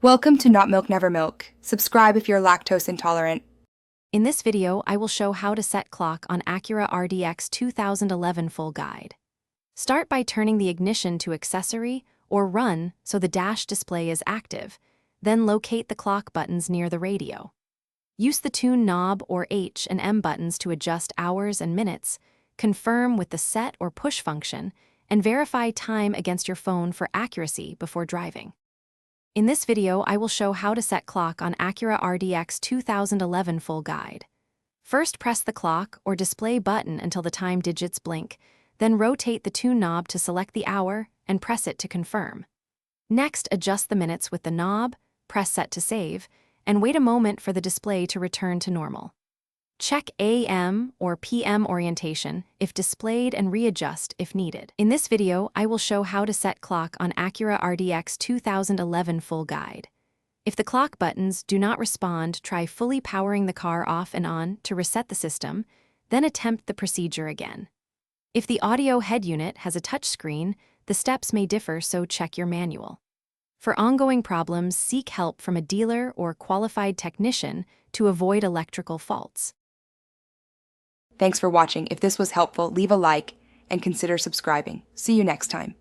Welcome to Not Milk Never Milk. Subscribe if you're lactose intolerant. In this video, I will show how to set clock on Acura RDX 2011 full guide. Start by turning the ignition to accessory or run so the dash display is active, then locate the clock buttons near the radio. Use the tune knob or H and M buttons to adjust hours and minutes, confirm with the set or push function, and verify time against your phone for accuracy before driving. In this video, I will show how to set clock on Acura RDX 2011 full guide. First, press the clock or display button until the time digits blink, then rotate the tune knob to select the hour and press it to confirm. Next, adjust the minutes with the knob, press set to save, and wait a moment for the display to return to normal. Check AM or PM orientation if displayed and readjust if needed. In this video, I will show how to set clock on Acura RDX 2011 full guide. If the clock buttons do not respond, try fully powering the car off and on to reset the system, then attempt the procedure again. If the audio head unit has a touchscreen, the steps may differ, so check your manual. For ongoing problems, seek help from a dealer or qualified technician to avoid electrical faults. Thanks for watching. If this was helpful, leave a like and consider subscribing. See you next time.